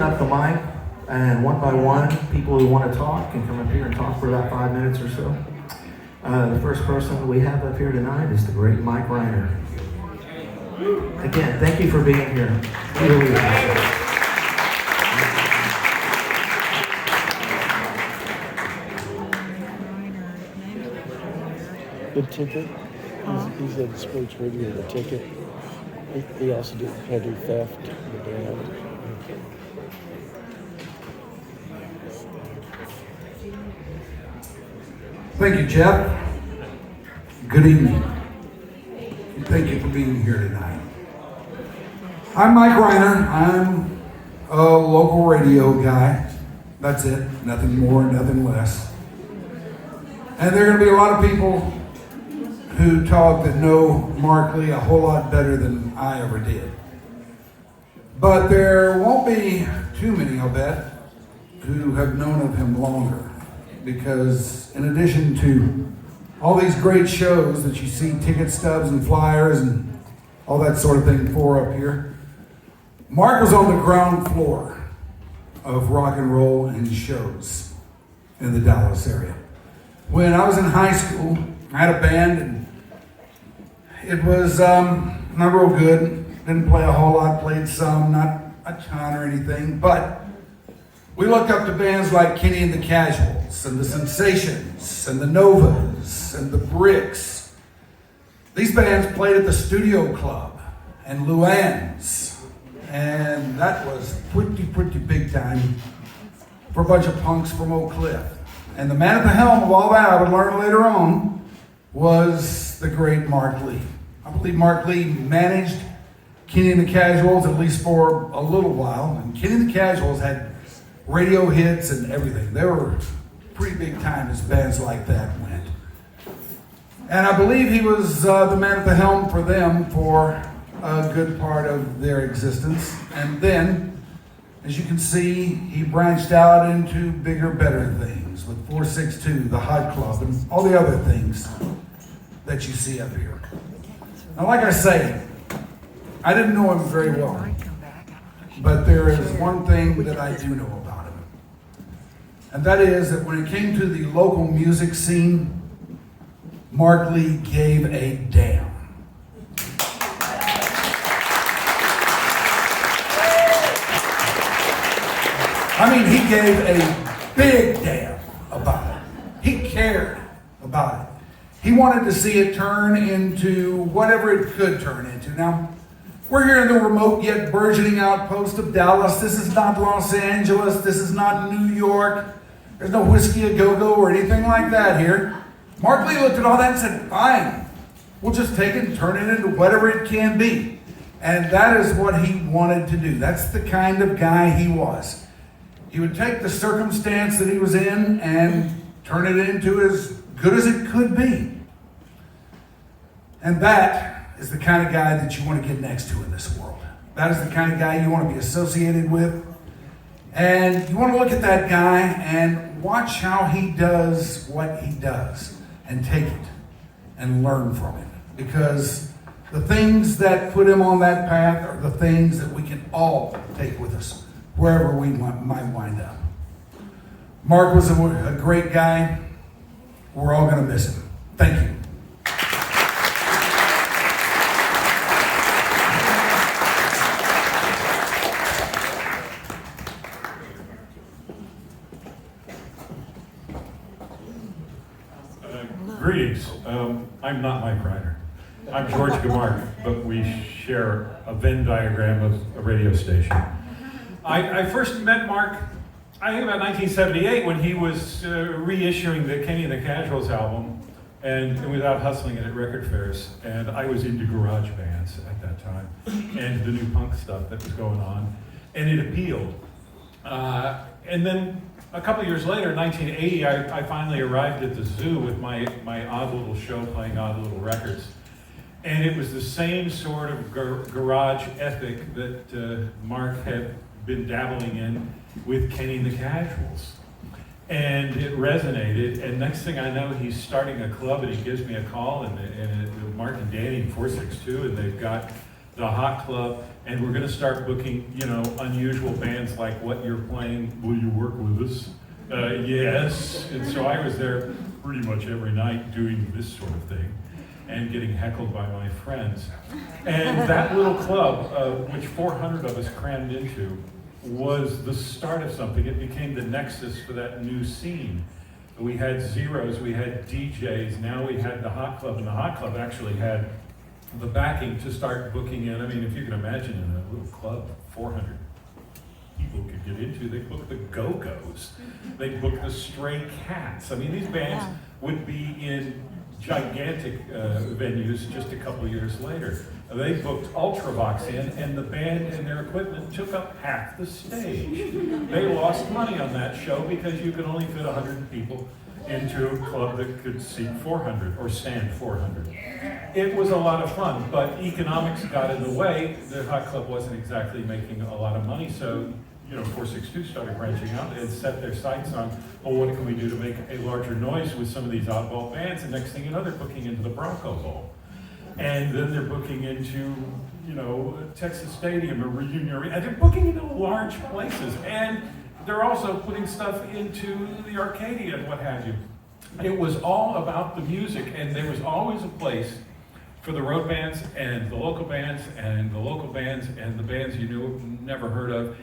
Up the mic, and one by one, people who want to talk can come up here and talk for about 5 minutes or so. The first person we have up here tonight is the great Mike Reiner. Again, thank you for being here. We really appreciate it. The ticket. He's at sports radio. The ticket. He also had to do theft. The dad. Thank you, Jeff. Good evening. And thank you for being here tonight. I'm Mike Reiner. I'm a local radio guy. That's it. Nothing more, nothing less. And there are going to be a lot of people who talk that know Mark Lee a whole lot better than I ever did. But there won't be too many, I'll bet, who have known of him longer. Because in addition to all these great shows that you see ticket stubs and flyers and all that sort of thing for up here, Mark was on the ground floor of rock and roll and shows in the Dallas area. When I was in high school, I had a band and it was not real good. Didn't play a whole lot, played some, not a ton or anything, but we looked up to bands like Kenny and the Casuals, and the Sensations, and the Novas, and the Bricks. These bands played at the Studio Club and Luann's, and that was pretty big time for a bunch of punks from Oak Cliff. And the man at the helm of all that, I would learn later on, was the great Mark Lee. I believe Mark Lee managed Kenny and the Casuals at least for a little while, and Kenny and the Casuals had radio hits and everything. They were pretty big time as bands like that went. And I believe he was the man at the helm for them for a good part of their existence. And then, as you can see, he branched out into bigger, better things with 462, the Hot Club, and all the other things that you see up here. Now, like I say, I didn't know him very well, but there is one thing that I do know about. And that is that when it came to the local music scene, Mark Lee gave a damn. I mean, he gave a big damn about it. He cared about it. He wanted to see it turn into whatever it could turn into. Now, we're here in the remote yet burgeoning outpost of Dallas. This is not Los Angeles. This is not New York. There's no Whiskey A Go-Go or anything like that here. Mark Lee looked at all that and said, fine, we'll just take it and turn it into whatever it can be. And that is what he wanted to do. That's the kind of guy he was. He would take the circumstance that he was in and turn it into as good as it could be. And that is the kind of guy that you want to get next to in this world. That is the kind of guy you want to be associated with. And you want to look at that guy and watch how he does what he does and take it and learn from it. Because the things that put him on that path are the things that we can all take with us wherever we might wind up. Mark was a great guy. We're all going to miss him. Thank you. Greetings. I'm not Mike Reiner. I'm George Gamark, but we share a Venn diagram of a radio station. I first met Mark, I think about 1978, when he was reissuing the Kenny and the Casuals album, and without hustling it at record fairs. And I was into garage bands at that time, and the new punk stuff that was going on, and it appealed. And then a couple of years later, in 1980, I finally arrived at the zoo with my odd little show playing odd little records. And it was the same sort of garage ethic that Mark had been dabbling in with Kenny and the Casuals. And it resonated, and next thing I know, he's starting a club, and he gives me a call, and Mark and Danny in 462, and they've got the Hot Club, and we're going to start booking, unusual bands like what you're playing. Will you work with us? Yes. And so I was there pretty much every night doing this sort of thing and getting heckled by my friends. And that little club, which 400 of us crammed into, was the start of something. It became the nexus for that new scene. We had zeros, we had DJs, now we had the Hot Club, and the Hot Club actually had the backing to start booking in. I mean, if you can imagine in a little club, 400 people could get into, they booked the Go-Go's, they booked the Stray Cats. I mean, these bands would be in gigantic venues just a couple years later. They booked Ultravox in, and the band and their equipment took up half the stage. They lost money on that show because you could only fit 100 people into a club that could seat 400 or stand 400. It was a lot of fun, but economics got in the way. The Hot Club wasn't exactly making a lot of money, so 462 started branching out and set their sights on, what can we do to make a larger noise with some of these oddball bands? And next thing you know, they're booking into the Bronco Bowl. And then they're booking into, Texas Stadium or Reunion Arena. And they're booking into large places. And they're also putting stuff into the Arcadia and what have you. It was all about the music, and there was always a place for the road bands and the local bands and the local bands and the bands you never heard of.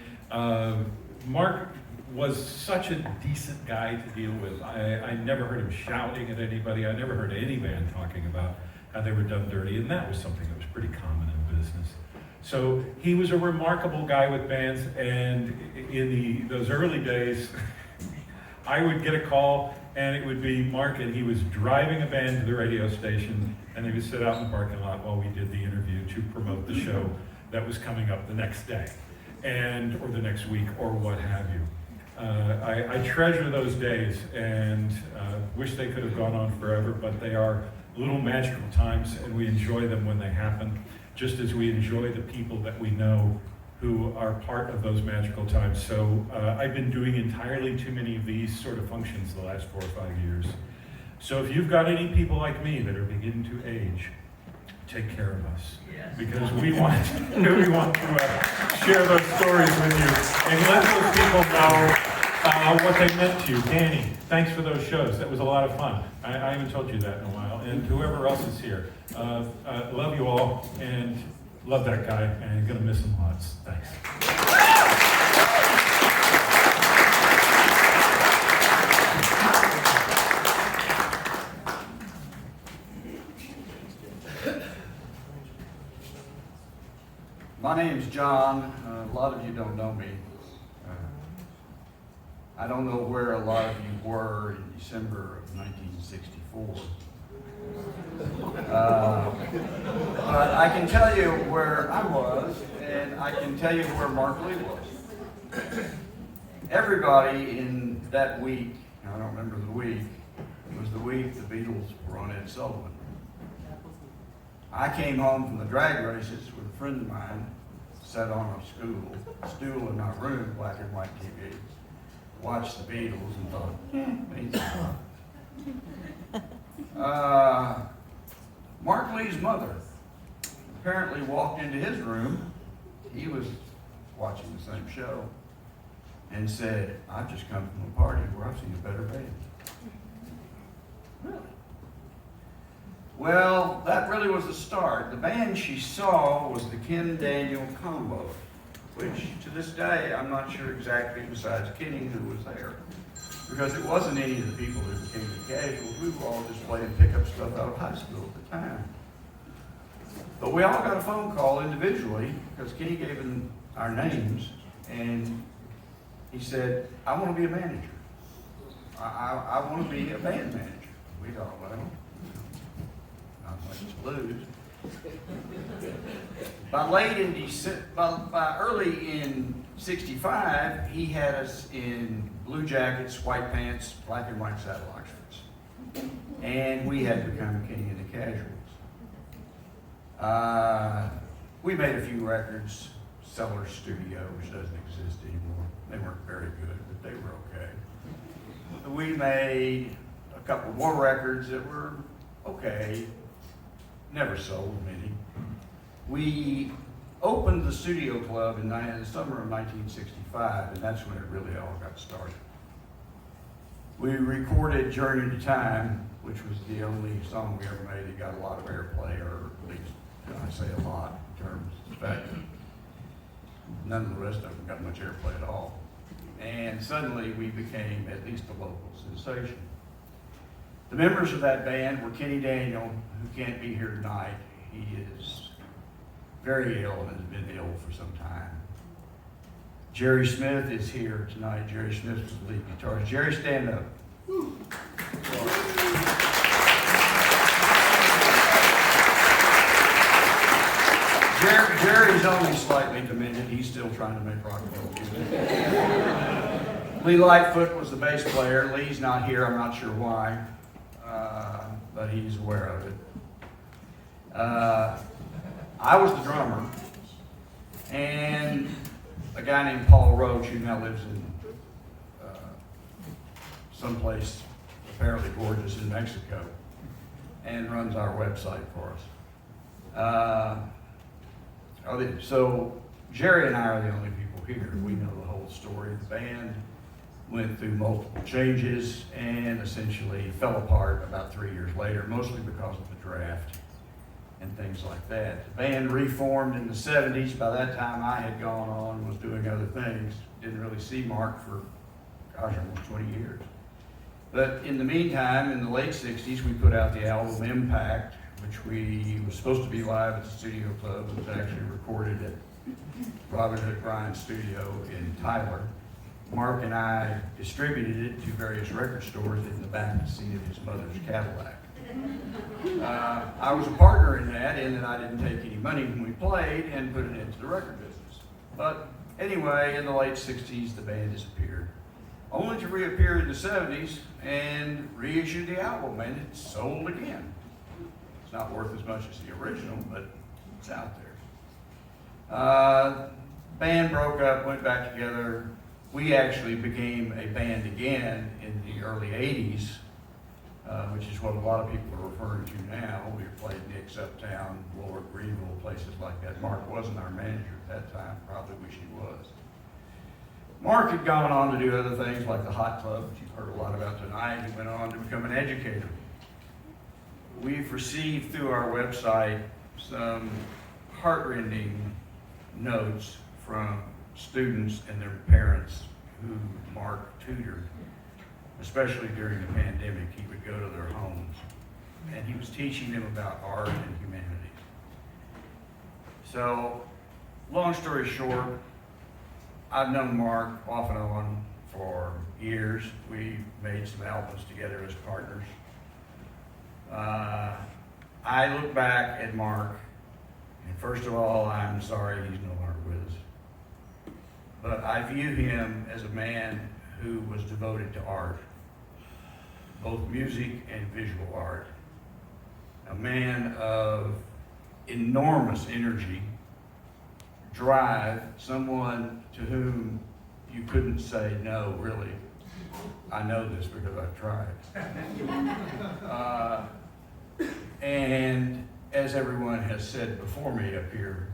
Mark was such a decent guy to deal with. I never heard him shouting at anybody. I never heard any band talking about how they were done dirty, and that was something that was pretty common in business. So he was a remarkable guy with bands, and in those early days, I would get a call, and it would be Mark, and he was driving a band to the radio station, and they would sit out in the parking lot while we did the interview to promote the show that was coming up the next day, or the next week, or what have you. I treasure those days, and wish they could have gone on forever, but they are little magical times, and we enjoy them when they happen, just as we enjoy the people that we know who are part of those magical times. So I've been doing entirely too many of these sort of functions the last 4 or 5 years. So if you've got any people like me that are beginning to age, take care of us, because we want to share those stories with you and let those people know what they meant to you. Danny, thanks for those shows. That was a lot of fun. I haven't told you that in a while. And whoever else is here, love you all and love that guy, and gonna miss him lots. Thanks. My name's John. A lot of you don't know me. I don't know where a lot of you were in December of 1964. But I can tell you where I was, and I can tell you where Mark Lee was. Everybody in that week, I don't remember the week, was the week the Beatles were on Ed Sullivan. I came home from the drag races with a friend of mine, sat on a stool in my room, black and white TV, watched the Beatles and thought, amazing. Mark Lee's mother apparently walked into his room. He was watching the same show and said, I've just come from a party where I've seen a better band. Really? Well, that really was the start. The band she saw was the Ken Daniel Combo, which to this day I'm not sure exactly, besides Kenny, who was there. Because it wasn't any of the people who became the Casuals. We were all just playing pickup stuff out of high school at the time. But we all got a phone call individually, because Kenny gave him our names, and he said, I want to be a manager. I want to be a band manager. We thought, well, not much to lose. By early in '65, he had us in blue jackets, white pants, black and white saddle Oxfords. And we had become Kenny and the Casuals. We made a few records. Cellar Studio, which doesn't exist anymore. They weren't very good, but they were okay. We made a couple more records that were okay. Never sold many. We opened the studio club in the summer of 1965, and that's when it really all got started. We recorded Journey to Time, which was the only song we ever made that got a lot of airplay, or at least, I say a lot in terms of fact, none of the rest of them got much airplay at all. And suddenly we became at least a local sensation. The members of that band were Kenny Daniel, who can't be here tonight. He is very ill and has been ill for some time. Jerry Smith is here tonight. Jerry Smith is the lead guitarist. Jerry, stand up. Jerry's only slightly demented. He's still trying to make rock and roll music. Lee Lightfoot was the bass player. Lee's not here. I'm not sure why, but he's aware of it. I was the drummer, and a guy named Paul Roach, who now lives in someplace apparently gorgeous in Mexico, and runs our website for us. So Jerry and I are the only people here. We know the whole story. The band went through multiple changes and essentially fell apart about 3 years later, mostly because of the draft and things like that. The band reformed in the 70s. By that time, I had gone on and was doing other things. Didn't really see Mark for, almost 20 years. But in the meantime, in the late 60s, we put out the album Impact, which was supposed to be live at the Studio Club. It was actually recorded at Robin Hood Bryant's studio in Tyler. Mark and I distributed it to various record stores in the back seat of his mother's Cadillac. I was a partner in that I didn't take any money when we played and put it into the record business. But anyway, in the late 60s, the band disappeared, only to reappear in the 70s and reissue the album, and it's sold again. It's not worth as much as the original, but it's out there. Band broke up, went back together. We actually became a band again in the early 80s, which is what a lot of people are referring to now. We played Nick's Uptown, Lower Greenville, places like that. Mark wasn't our manager at that time, probably wish he was. Mark had gone on to do other things like the Hot Club, which you've heard a lot about tonight. He went on to become an educator. We've received through our website some heartrending notes from students and their parents who Mark tutored, especially during the pandemic. He would go to their homes and he was teaching them about art and humanity. So, long story short, I've known Mark off and on for years. We made some albums together as partners. I look back at Mark, and first of all, I'm sorry he's no longer with us. But I view him as a man who was devoted to art, both music and visual art. A man of enormous energy, drive, someone to whom you couldn't say no, really. I know this because I've tried. And as everyone has said before me up here,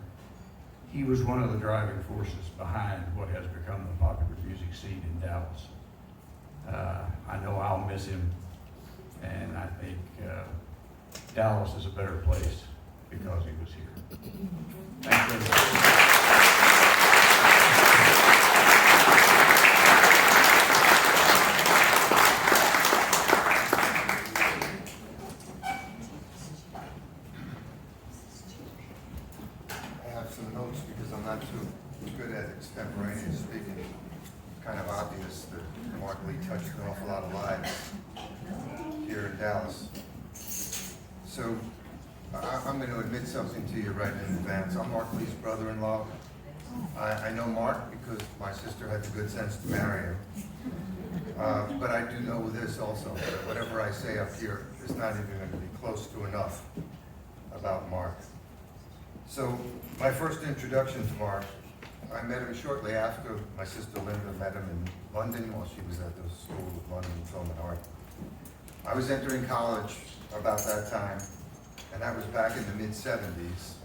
he was one of the driving forces behind what has become the popular music scene in Dallas. I know I'll miss him, and I think Dallas is a better place because he was here. Thank you. Extemporaneous speaking, kind of obvious that Mark Lee touched an awful lot of lives here in Dallas. So I'm going to admit something to you right in advance. I'm Mark Lee's brother-in-law. I know Mark because my sister had the good sense to marry him. But I do know this also, that whatever I say up here is not even going to be close to enough about Mark. So my first introduction to Mark, I met him shortly after my sister Linda met him in London while she was at the School of London Film and Art. I was entering college about that time, and that was back in the mid-70s.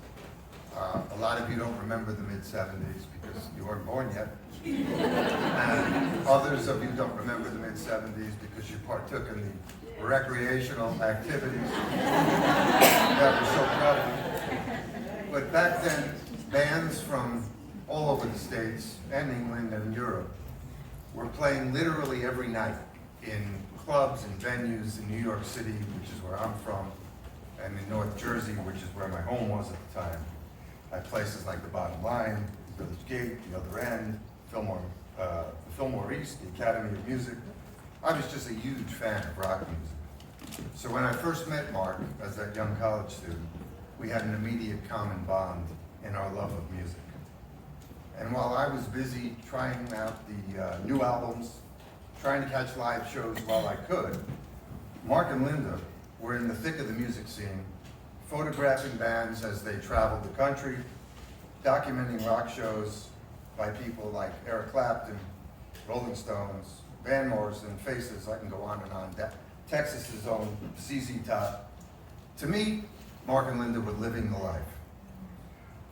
A lot of you don't remember the mid-'70s because you weren't born yet. And others of you don't remember the mid-'70s because you partook in the recreational activities that were so prevalent. But back then, bands from all over the States and England and Europe were playing literally every night in clubs and venues in New York City, which is where I'm from, and in North Jersey, which is where my home was at the time. At places like the Bottom Line, Village Gate, the Other End, the Fillmore East, the Academy of Music. I was just a huge fan of rock music. So when I first met Mark as that young college student, we had an immediate common bond in our love of music. And while I was busy trying out the new albums, trying to catch live shows while I could, Mark and Linda were in the thick of the music scene, photographing bands as they traveled the country, documenting rock shows by people like Eric Clapton, Rolling Stones, Van Morrison, Faces, I can go on and on, Texas's own ZZ Top. To me, Mark and Linda were living the life.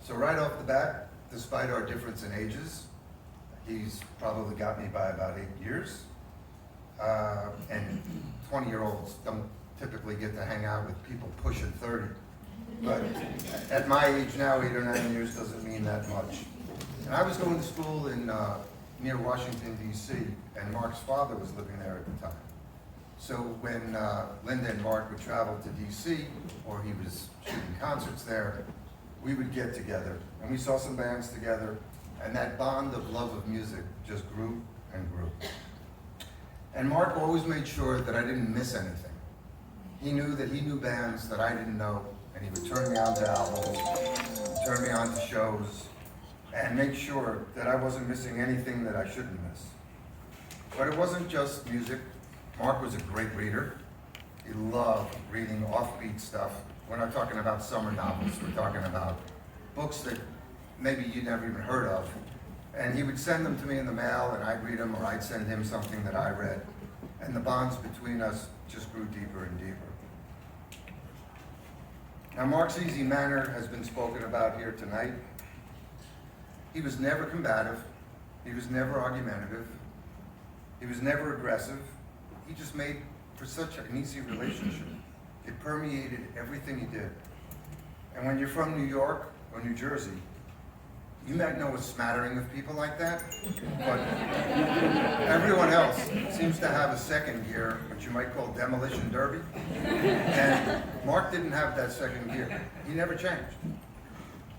So right off the bat, despite our difference in ages, he's probably got me by about 8 years, and 20-year-olds don't typically get to hang out with people pushing 30. But at my age now, 8 or 9 years doesn't mean that much. And I was going to school in near Washington, D.C., and Mark's father was living there at the time. So when Linda and Mark would travel to D.C., or he was shooting concerts there, we would get together, and we saw some bands together, and that bond of love of music just grew and grew. And Mark always made sure that I didn't miss anything. He knew that he knew bands that I didn't know, and he would turn me on to albums, turn me on to shows, and make sure that I wasn't missing anything that I shouldn't miss. But it wasn't just music. Mark was a great reader. He loved reading offbeat stuff. We're not talking about summer novels. We're talking about books that maybe you never even heard of. And he would send them to me in the mail, and I'd read them, or I'd send him something that I read. And the bonds between us just grew deeper and deeper. Now, Mark's easy manner has been spoken about here tonight. He was never combative. He was never argumentative. He was never aggressive. He just made for such an easy relationship. It permeated everything he did. And when you're from New York or New Jersey, you might know a smattering of people like that, but everyone else seems to have a second gear, what you might call demolition derby. And Mark didn't have that second gear. He never changed.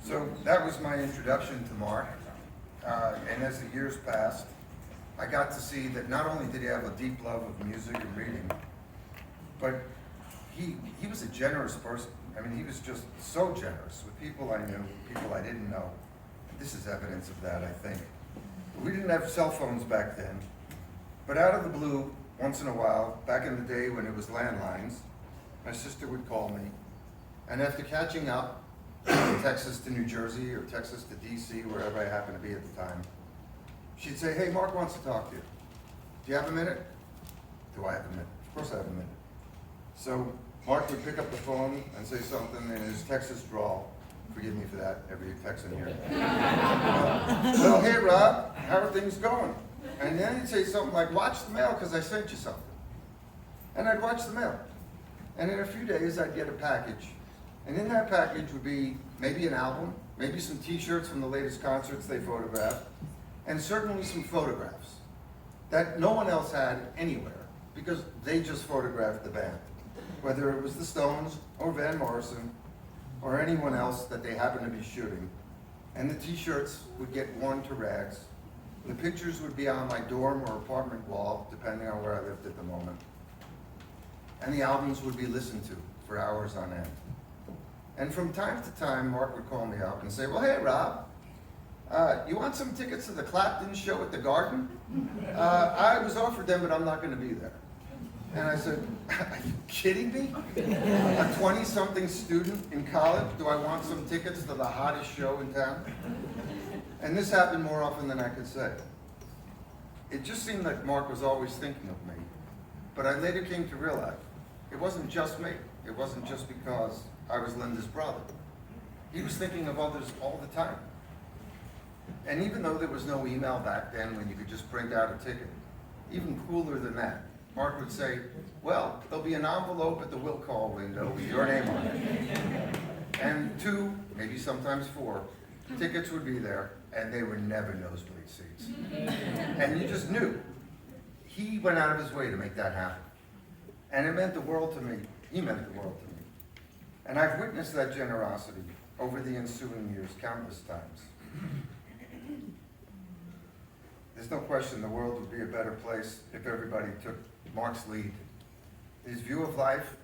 So that was my introduction to Mark. And as the years passed, I got to see that not only did he have a deep love of music and reading, but he was a generous person. I mean, he was just so generous with people I knew, people I didn't know. This is evidence of that, I think. We didn't have cell phones back then, but out of the blue, once in a while, back in the day when it was landlines, my sister would call me, and after catching up from Texas to New Jersey or Texas to DC, wherever I happened to be at the time, she'd say, "Hey, Mark wants to talk to you. Do you have a minute?" Do I have a minute? Of course I have a minute. So Mark would pick up the phone and say something in his Texas drawl. Forgive me for that, every Texan here. Well, hey Rob, how are things going? And then he'd say something like, "Watch the mail because I sent you something." And I'd watch the mail. And in a few days I'd get a package. And in that package would be maybe an album, maybe some t-shirts from the latest concerts they photographed, and certainly some photographs that no one else had anywhere because they just photographed the band. Whether it was the Stones or Van Morrison or anyone else that they happened to be shooting. And the t-shirts would get worn to rags. The pictures would be on my dorm or apartment wall, depending on where I lived at the moment. And the albums would be listened to for hours on end. And from time to time, Mark would call me up and say, "Well, hey, Rob, you want some tickets to the Clapton show at the Garden? I was offered them, but I'm not going to be there." And I said, "Are you kidding me? A 20-something student in college? Do I want some tickets to the hottest show in town?" And this happened more often than I could say. It just seemed like Mark was always thinking of me. But I later came to realize it wasn't just me. It wasn't just because I was Linda's brother. He was thinking of others all the time. And even though there was no email back then when you could just print out a ticket, even cooler than that, Mark would say, well, there'll be an envelope at the will call window with your name on it. And 2, maybe sometimes 4, tickets would be there, and they were never nosebleed seats. And you just knew. He went out of his way to make that happen. And it meant the world to me. He meant the world to me. And I've witnessed that generosity over the ensuing years countless times. There's no question the world would be a better place if everybody took Mark's lead. His view of life,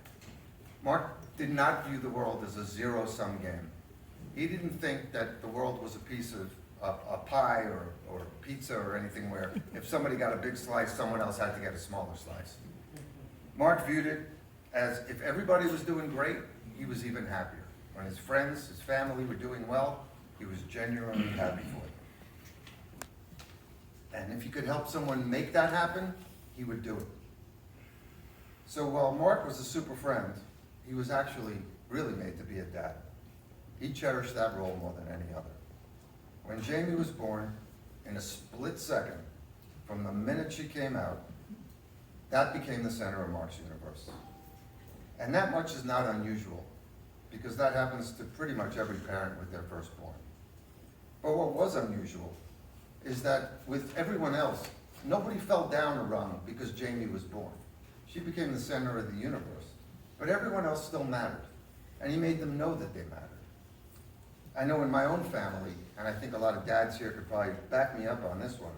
Mark did not view the world as a zero-sum game. He didn't think that the world was a piece of a pie or pizza or anything where if somebody got a big slice, someone else had to get a smaller slice. Mark viewed it as if everybody was doing great, he was even happier. When his friends, his family were doing well, he was genuinely happy for them. And if he could help someone make that happen, he would do it. So while Mark was a super friend, he was actually really made to be a dad. He cherished that role more than any other. When Jamie was born, in a split second, from the minute she came out, that became the center of Mark's universe. And that much is not unusual, because that happens to pretty much every parent with their firstborn. But what was unusual is that with everyone else, nobody fell down a rung because Jamie was born. She became the center of the universe. But everyone else still mattered, and he made them know that they mattered. I know in my own family, and I think a lot of dads here could probably back me up on this one,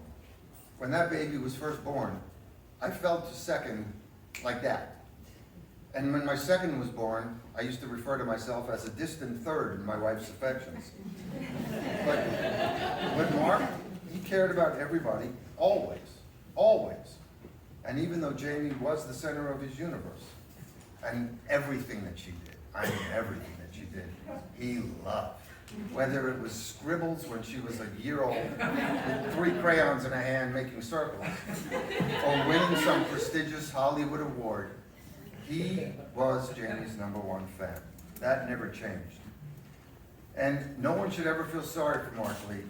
when that baby was first born, I felt a second like that. And when my second was born, I used to refer to myself as a distant third in my wife's affections. But with Mark, he cared about everybody, always, always. And even though Jamie was the center of his universe, and everything that she did, I mean everything that she did, he loved. Whether it was scribbles when she was a year old with 3 crayons in her hand making circles, or winning some prestigious Hollywood award, he was Jamie's #1 fan. That never changed. And no one should ever feel sorry for Mark Lee.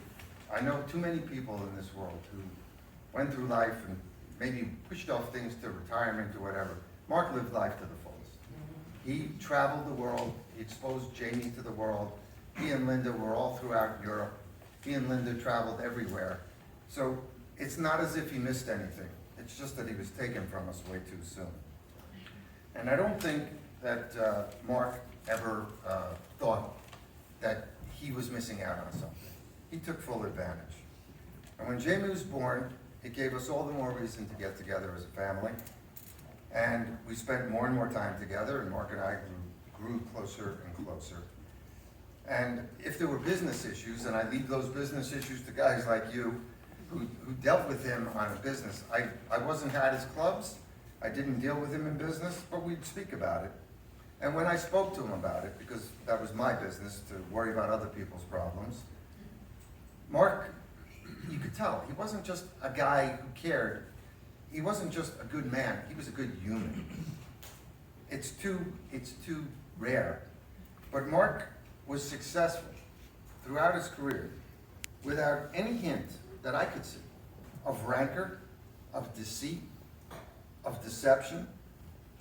I know too many people in this world who went through life and maybe pushed off things to retirement or whatever. Mark lived life to the fullest. He traveled the world, he exposed Jamie to the world. He and Linda were all throughout Europe. He and Linda traveled everywhere. So it's not as if he missed anything. It's just that he was taken from us way too soon. And I don't think that Mark ever thought that he was missing out on something. He took full advantage. And when Jamie was born, it gave us all the more reason to get together as a family. And we spent more and more time together, and Mark and I grew closer and closer. And if there were business issues, and I leave those business issues to guys like you who dealt with him on a business. I wasn't at his clubs, I didn't deal with him in business, but we'd speak about it. And when I spoke to him about it, because that was my business to worry about other people's problems, Mark, you could tell, he wasn't just a guy who cared. He wasn't just a good man, he was a good human. It's too rare. But Mark was successful throughout his career without any hint that I could see of rancor, of deceit, of deception.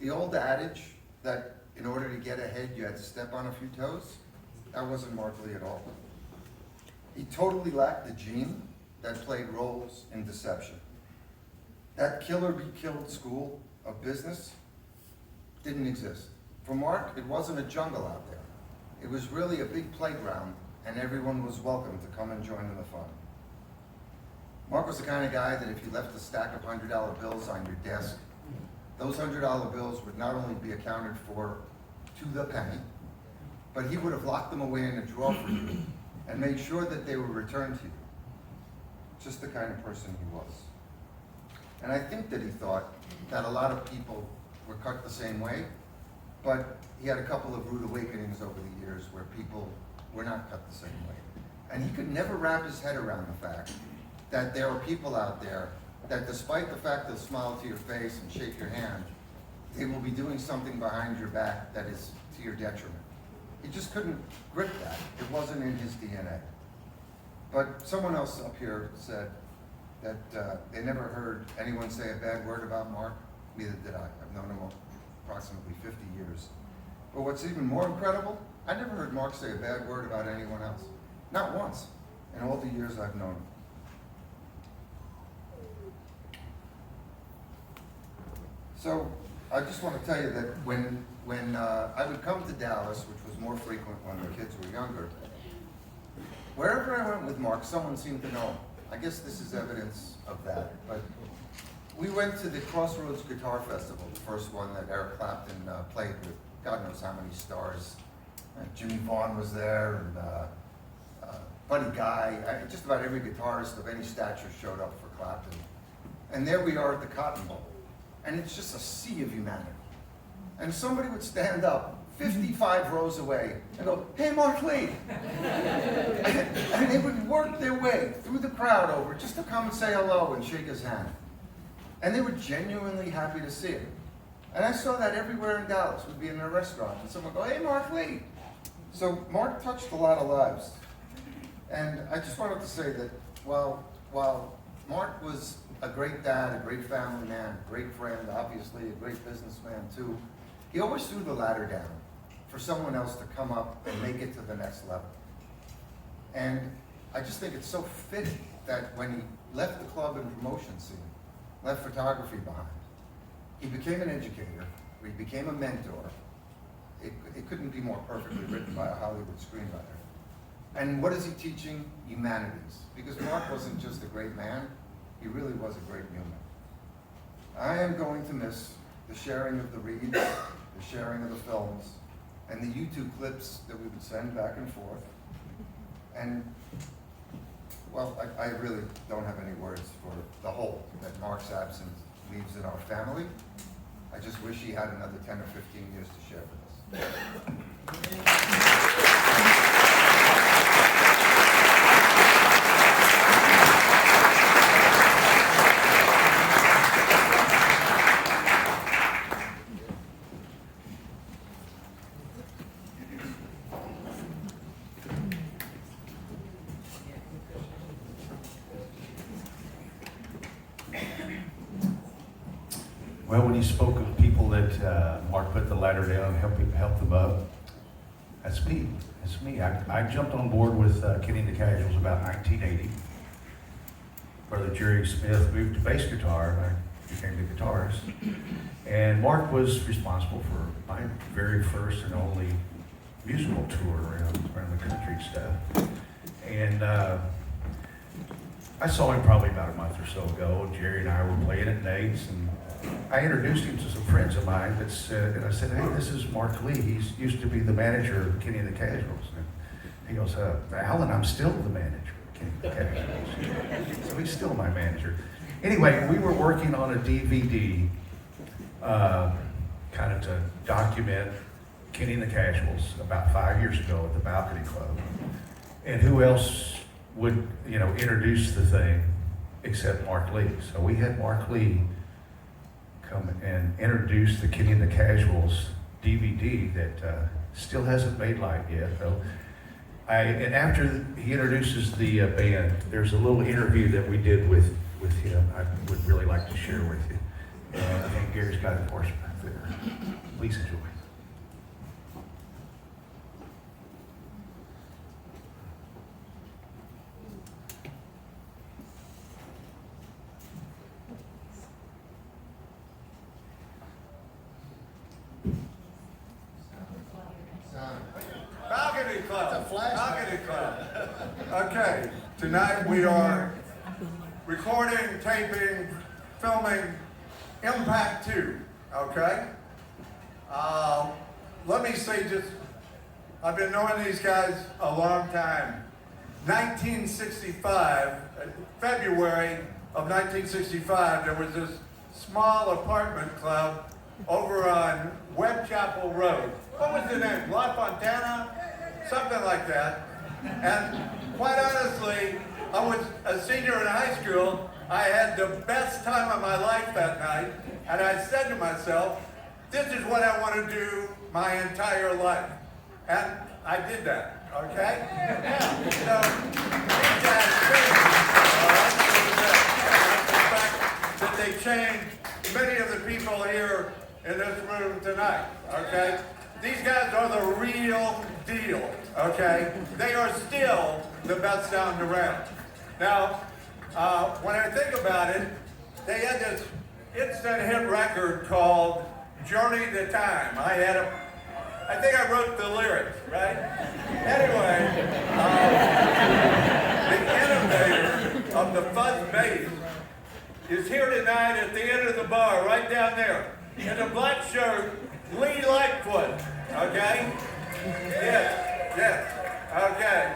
The old adage that in order to get ahead you had to step on a few toes, that wasn't Mark Lee at all. He totally lacked the gene that played roles in deception. That kill or be killed school of business didn't exist. For Mark, it wasn't a jungle out there. It was really a big playground, and everyone was welcome to come and join in the fun. Mark was the kind of guy that if you left a stack of $100 bills on your desk, those $100 bills would not only be accounted for to the penny, but he would have locked them away in a drawer for you and made sure that they were returned to you. Just the kind of person he was. And I think that he thought that a lot of people were cut the same way, but he had a couple of rude awakenings over the years where people were not cut the same way. And he could never wrap his head around the fact that there are people out there that despite the fact they'll smile to your face and shake your hand, they will be doing something behind your back that is to your detriment. He just couldn't grip that. It wasn't in his DNA. But someone else up here said that they never heard anyone say a bad word about Mark. Neither did I. I've known him approximately 50 years. But what's even more incredible, I never heard Mark say a bad word about anyone else. Not once in all the years I've known him. So I just want to tell you that when I would come to Dallas, which was more frequent when the kids were younger, wherever I went with Mark, someone seemed to know him. I guess this is evidence of that. But we went to the Crossroads Guitar Festival, the first one that Eric Clapton played with God knows how many stars. Jimmy Vaughn was there, and Buddy Guy. Just about every guitarist of any stature showed up for Clapton. And there we are at the Cotton Bowl. And it's just a sea of humanity. And somebody would stand up 55 rows away and go, "Hey, Mark Lee." And they would work their way through the crowd over just to come and say hello and shake his hand. And they were genuinely happy to see him. And I saw that everywhere in Dallas. We'd be in a restaurant and someone would go, "Hey, Mark Lee." So Mark touched a lot of lives. And I just wanted to say that while Mark was a great dad, a great family man, a great friend, obviously a great businessman too, he always threw the ladder down for someone else to come up and make it to the next level. And I just think it's so fitting that when he left the club and promotion scene, left photography behind, he became an educator, he became a mentor. It couldn't be more perfectly written by a Hollywood screenwriter. And what is he teaching? Humanities. Because Mark wasn't just a great man, he really was a great human. I am going to miss the sharing of the reads, the sharing of the films, and the YouTube clips that we would send back and forth. And, well, I really don't have any words for the hole that Mark's absence leaves in our family. I just wish he had another 10 or 15 years to share with us. Well, when you spoke of people that Mark put the ladder down and help them up, that's me. That's me. I jumped on board with Kenny and the Casuals about 1980. Brother Jerry Smith moved to bass guitar, and I became the guitarist. And Mark was responsible for my very first and only musical tour around the country and stuff. And I saw him probably about a month or so ago. Jerry and I were playing at Nate's, and I introduced him to some friends of mine and I said, "Hey, this is Mark Lee. He's used to be the manager of Kenny and the Casuals." And he goes, "Alan, I'm still the manager of Kenny and the Casuals." So he's still my manager. Anyway, we were working on a DVD kind of to document Kenny and the Casuals about 5 years ago at the Balcony Club. And who else would, introduce the thing except Mark Lee? So we had Mark Lee come and introduce the Kenny and the Casuals DVD that still hasn't made light yet, though. And after he introduces the band, there's a little interview that we did with him I would really like to share with you. And I think Gary's got it for us back there. Please enjoy. Balcony Club. Balcony Club. Okay, tonight we are recording, taping, filming Impact 2, okay? Let me say I've been knowing these guys a long time. 1965, February of 1965, there was this small apartment club over on Webb Chapel Road. What was the name? La Fontana? Something like that. And quite honestly, I was a senior in high school. I had the best time of my life that night. And I said to myself, this is what I want to do my entire life. And I did that, okay? Yeah, so, these guys changed, all right? The fact that they changed many of the people here in this room tonight, okay? These guys are the real deal, okay? They are still the best sound around. Now, when I think about it, they had this instant hit record called Journey to Time. I think I wrote the lyrics, right? Anyway, the innovator of the fuzz bass is here tonight at the end of the bar, right down there. In a black shirt, Lee Lightfoot, okay? Yes, okay.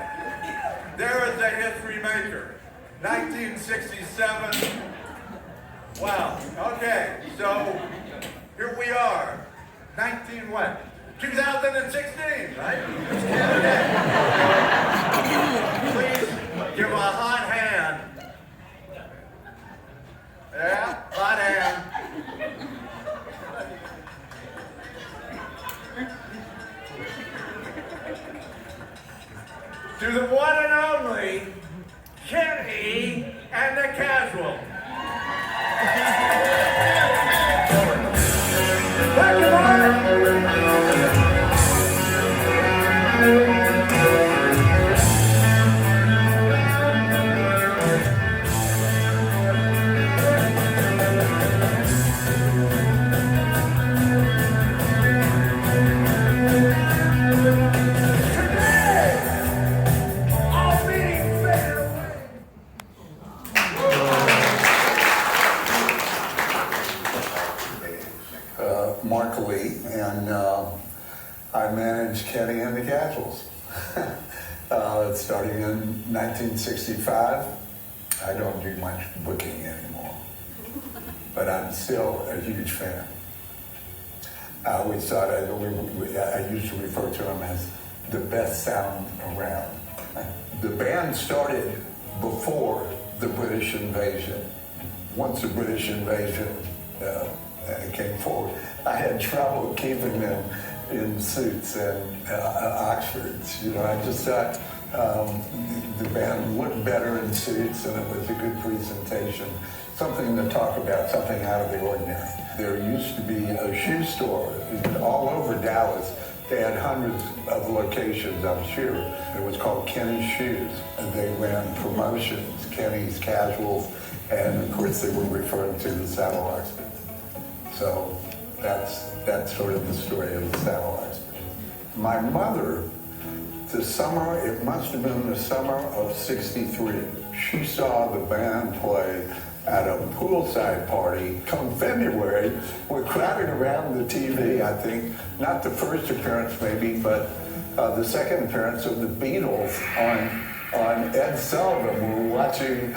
There is a history maker. 1967. Wow, okay, so here we are. 2016, right? Please give a hot hand. Yeah, hot hand. To the one and only Kenny and the Casual. Thank you, Mark. Mark Lee, and I managed Kenny and the Casuals. Starting in 1965, I don't do much booking anymore, but I'm still a huge fan. I always thought I used to refer to him as the best sound around. The band started before the British invasion. Once the British invasion came forward, I had trouble keeping them in suits and Oxfords. You know, I just thought the band looked better in suits, and it was a good presentation. Something to talk about, something out of the ordinary. There used to be a shoe store all over Dallas. They had hundreds of locations, I'm sure. It was called Kenny's Shoes, and they ran promotions, Kenny's Casuals, and of course they were referring to the Saddle Oxford. So that's sort of the story of the Saddle Oxford. My mother, it must have been the summer of '63, she saw the band play at a poolside party. Come February, we're crowded around the TV, I think, not the first appearance maybe, but the second appearance of the Beatles on Ed Sullivan. We were watching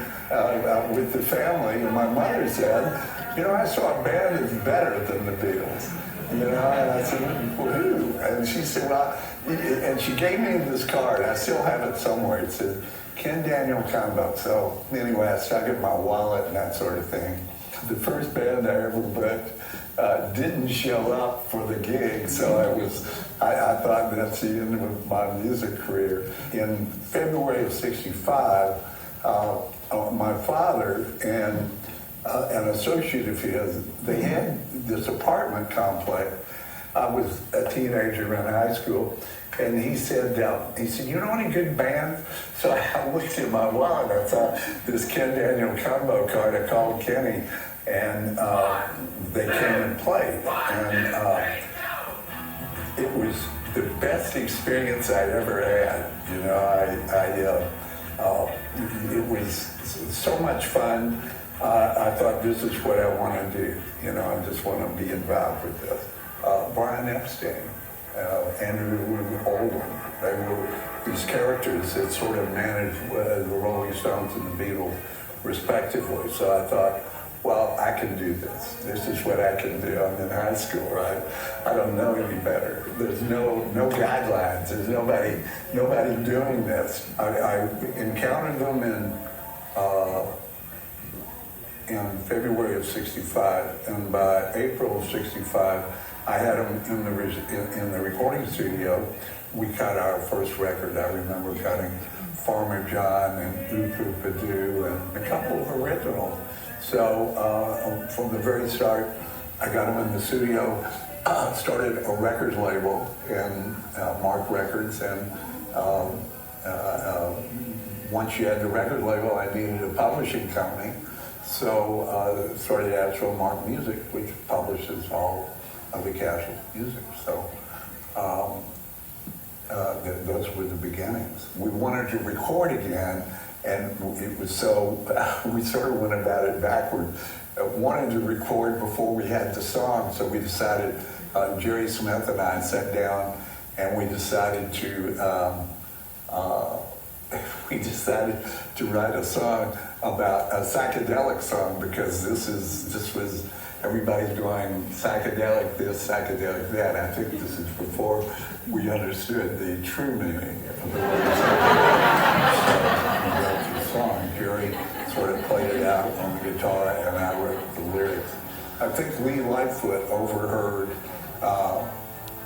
with the family, and my mother said, you know, I saw a band that's better than the Beatles. You know, and I said, well, who? And she said, well, and she gave me this card. I still have it somewhere. It said, Ken Daniel Combo. So anyway, I stuck it in my wallet and that sort of thing. The first band I ever booked didn't show up for the gig, so I thought that's the end of my music career. In February of '65, my father and an associate of his, they had this apartment complex. I was a teenager in high school, and he said, you know any good bands? So I looked in my wallet, I saw this Ken Daniel Combo card. I called Kenny, and they came and played. And it was the best experience I'd ever had. You know, it was so much fun. I thought, this is what I want to do. You know, I just want to be involved with this. Brian Epstein, Andrew Oldham, they were these characters that sort of managed the Rolling Stones and the Beatles respectively. So I thought, well, I can do this. This is what I can do. I'm in high school, right? I don't know any better. There's no guidelines. There's nobody doing this. I encountered them in February of '65, and by April of '65, I had him in the recording studio. We cut our first record. I remember cutting Farmer John and Ooh Padoo and a couple of originals. So from the very start, I got him in the studio, started a record label in Mark Records, and once you had the record label, I needed a publishing company. So started Astro Mark Music, which publishes all of the Casual music. So those were the beginnings. We wanted to record again, and it was so, we sort of went about it backward. Wanted to record before we had the song, so we decided, Jerry Smith and I sat down and we decided to write a song about a psychedelic song, because this was everybody's going psychedelic this, psychedelic that. I think this is before we understood the true meaning of the word psychedelic. So we wrote the song. Jerry sort of played it out on the guitar, and I wrote the lyrics. I think Lee Lightfoot overheard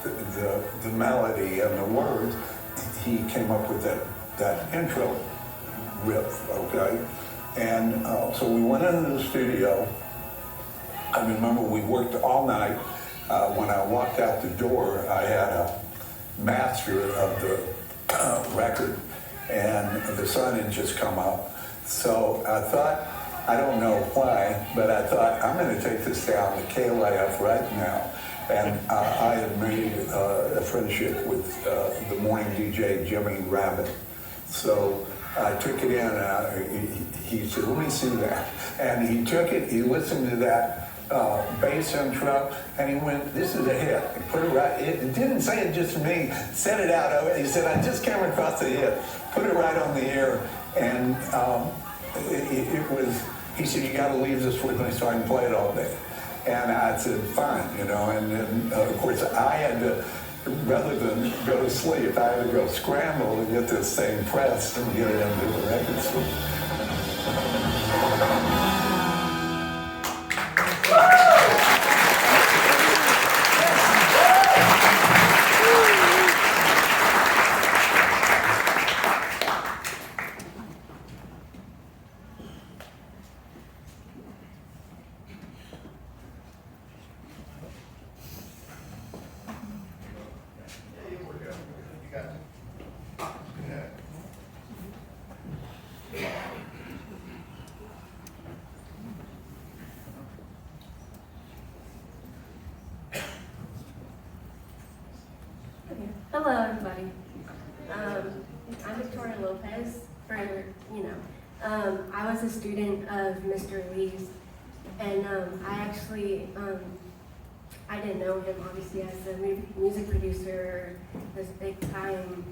the melody and the words. He came up with that intro riff, okay? And so we went into the studio. I remember we worked all night. When I walked out the door, I had a master of the record, and the sun had just come up. So I thought, I don't know why, but I thought, I'm going to take this down to KLAF right now. And I had made a friendship with the morning DJ, Jimmy Rabbit. So I took it in, he said, let me see that. And he took it, he listened to that bass intro, and he went, this is a hit. He put it right, it didn't say it just to me, said it out. He said, I just came across the hit, put it right on the air, and it was, he said, you gotta leave this with me so I can play it all day. And I said, fine, you know, and then, of course, I had to, rather than go to sleep, I had to go scramble to get this thing pressed and get it into the record store. Hello, everybody. I'm Victoria Lopez. I was a student of Mr. Lee's, and I didn't know him obviously as a music producer, this big time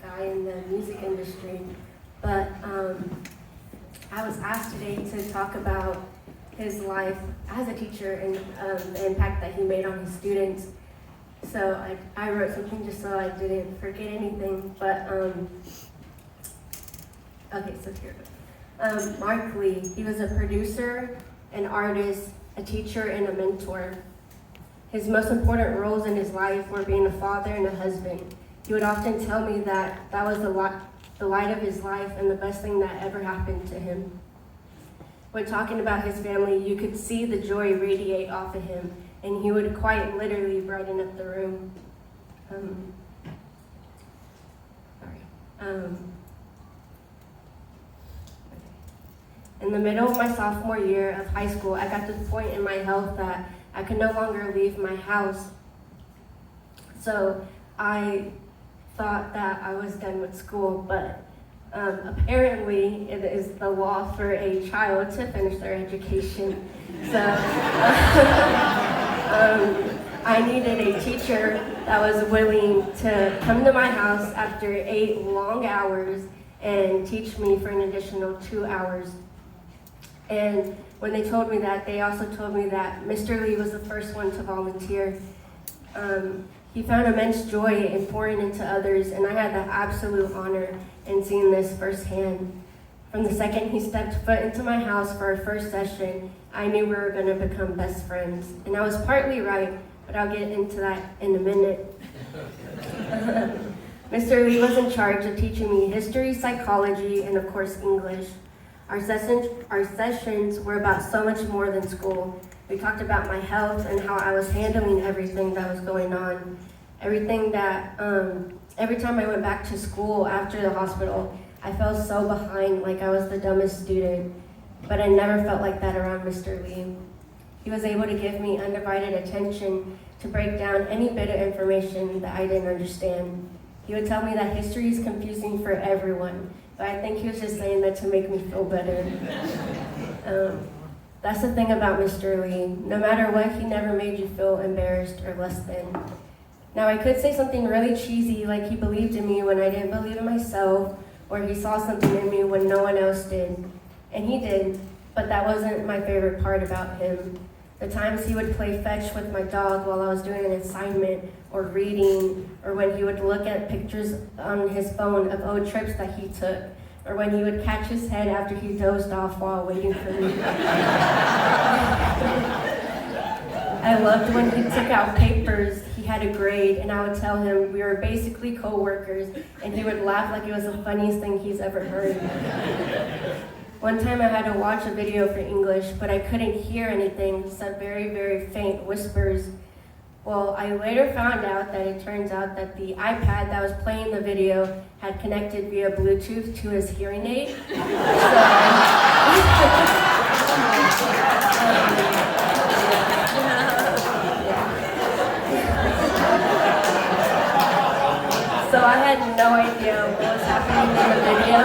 guy in the music industry. But I was asked today to talk about his life as a teacher and the impact that he made on his students. So I wrote something just so I didn't forget anything, but, okay, so here. Mark Lee, he was a producer, an artist, a teacher, and a mentor. His most important roles in his life were being a father and a husband. He would often tell me that was the light of his life and the best thing that ever happened to him. When talking about his family, you could see the joy radiate off of him, and he would quite literally brighten up the room. In the middle of my sophomore year of high school, I got to the point in my health that I could no longer leave my house. So I thought that I was done with school, but apparently it is the law for a child to finish their education. So I needed a teacher that was willing to come to my house after 8 long hours and teach me for an additional 2 hours. And when they told me that, they also told me that Mr. Lee was the first one to volunteer. He found immense joy in pouring into others, and I had the absolute honor in seeing this firsthand. From the second he stepped foot into my house for our first session, I knew we were going to become best friends. And I was partly right, but I'll get into that in a minute. Mr. Lee was in charge of teaching me history, psychology, and of course English. Our sessions were about so much more than school. We talked about my health and how I was handling everything that was going on. Every time I went back to school after the hospital, I felt so behind, like I was the dumbest student. But I never felt like that around Mr. Lee. He was able to give me undivided attention to break down any bit of information that I didn't understand. He would tell me that history is confusing for everyone, but I think he was just saying that to make me feel better. That's the thing about Mr. Lee. No matter what, he never made you feel embarrassed or less than. Now, I could say something really cheesy, like he believed in me when I didn't believe in myself, or he saw something in me when no one else did. And he did, but that wasn't my favorite part about him. The times he would play fetch with my dog while I was doing an assignment or reading, or when he would look at pictures on his phone of old trips that he took, or when he would catch his head after he dozed off while waiting for me. I loved when he took out papers, he had a grade, and I would tell him we were basically co-workers, and he would laugh like it was the funniest thing he's ever heard. One time I had to watch a video for English, but I couldn't hear anything except very, very faint whispers. Well, I later found out that it turns out that the iPad that was playing the video had connected via Bluetooth to his hearing aid. So I had no idea what was happening in the video,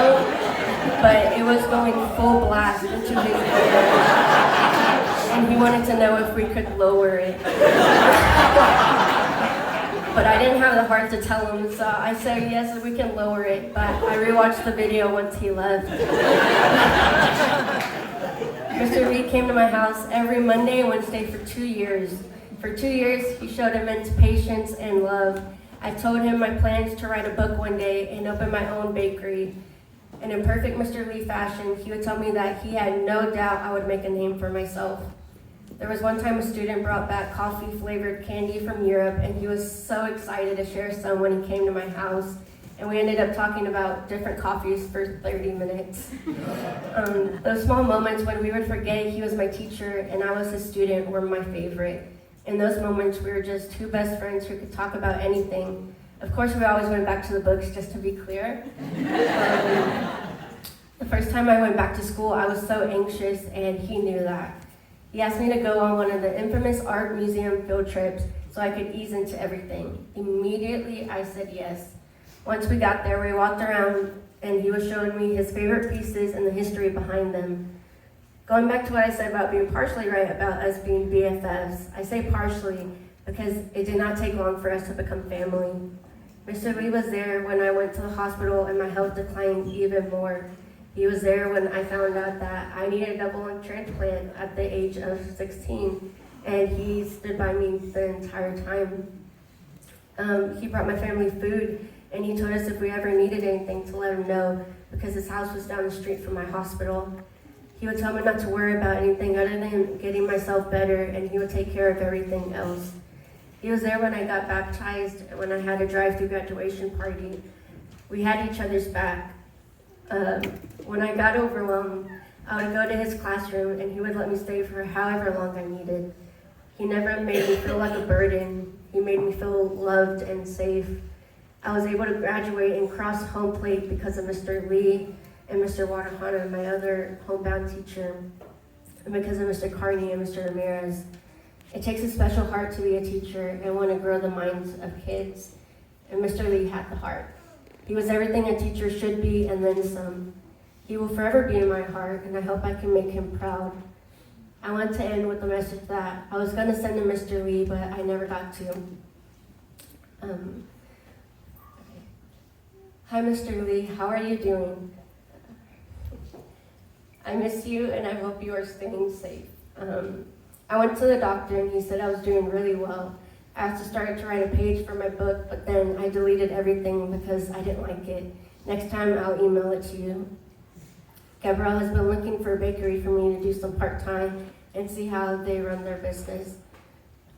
but it was going full blast into his ear, and he wanted to know if we could lower it. But I didn't have the heart to tell him, so I said yes, we can lower it, but I rewatched the video once he left. Mr. Lee came to my house every Monday and Wednesday for 2 years. For 2 years, he showed immense patience and love. I told him my plans to write a book one day and open my own bakery. And in perfect Mr. Lee fashion, he would tell me that he had no doubt I would make a name for myself. There was one time a student brought back coffee-flavored candy from Europe, and he was so excited to share some when he came to my house. And we ended up talking about different coffees for 30 minutes. Those small moments when we would forget he was my teacher and I was his student were my favorite. In those moments, we were just two best friends who could talk about anything. Of course, we always went back to the books, just to be clear. The first time I went back to school, I was so anxious, and he knew that. He asked me to go on one of the infamous art museum field trips so I could ease into everything. Immediately, I said yes. Once we got there, we walked around, and he was showing me his favorite pieces and the history behind them. Going back to what I said about being partially right about us being BFFs, I say partially because it did not take long for us to become family. Mr. Lee was there when I went to the hospital and my health declined even more. He was there when I found out that I needed a double lung transplant at the age of 16, and he stood by me the entire time. He brought my family food, and he told us if we ever needed anything to let him know because his house was down the street from my hospital. He would tell me not to worry about anything other than getting myself better, and he would take care of everything else. He was there when I got baptized and when I had a drive-through graduation party. We had each other's back. When I got overwhelmed, I would go to his classroom and he would let me stay for however long I needed. He never made me feel like a burden. He made me feel loved and safe. I was able to graduate and cross home plate because of Mr. Lee and Mr. Watahana, my other homebound teacher, and because of Mr. Carney and Mr. Ramirez. It takes a special heart to be a teacher and want to grow the minds of kids, and Mr. Lee had the heart. He was everything a teacher should be and then some. He will forever be in my heart, and I hope I can make him proud. I want to end with a message that I was going to send to Mr. Lee, but I never got to. Hi, Mr. Lee, how are you doing? I miss you, and I hope you are staying safe. I went to the doctor, and he said I was doing really well. I also started to write a page for my book, but then I deleted everything because I didn't like it. Next time, I'll email it to you. Gabrielle has been looking for a bakery for me to do some part-time and see how they run their business.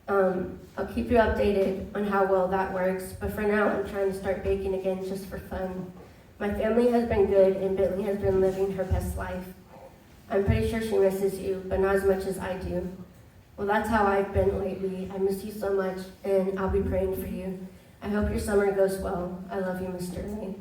I'll keep you updated on how well that works, but for now I'm trying to start baking again just for fun. My family has been good and Bentley has been living her best life. I'm pretty sure she misses you, but not as much as I do. Well, that's how I've been lately. I miss you so much and I'll be praying for you. I hope your summer goes well. I love you, Mr. Lee.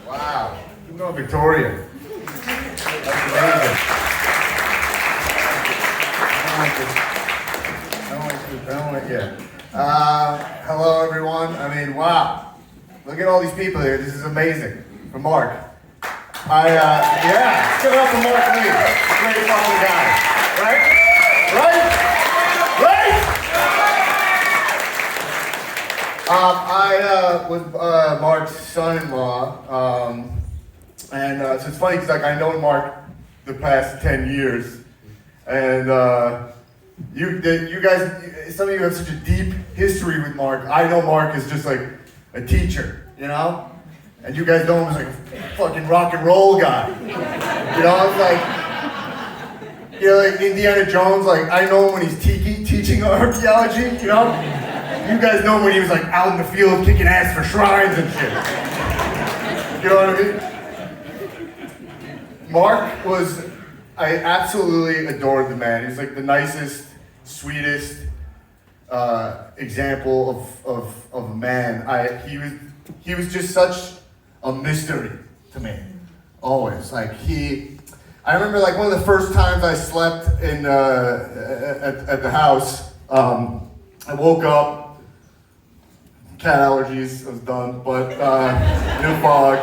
Wow. You know Victoria. That's amazing. Hello, everyone. I mean, wow. Look at all these people here. This is amazing. From Mark. Yeah, give it up for Mark Lee. Great father guy. Right? Right? Right? I was Mark's son-in-law. And so it's funny because like I know Mark the past 10 years. And you guys, some of you have such a deep history with Mark. I know Mark is just like a teacher, you know? And you guys know him as like a fucking rock and roll guy. You know, it's like, you know, like Indiana Jones, like I know him when he's teaching archaeology, you know? You guys know him when he was like out in the field kicking ass for shrines and shit. You know what I mean? Mark was, I absolutely adored the man. He was like the nicest, sweetest example of a man. He was just such a mystery to me, always. Like I remember like one of the first times I slept in at the house. I woke up, cat allergies, I was done, but new fog.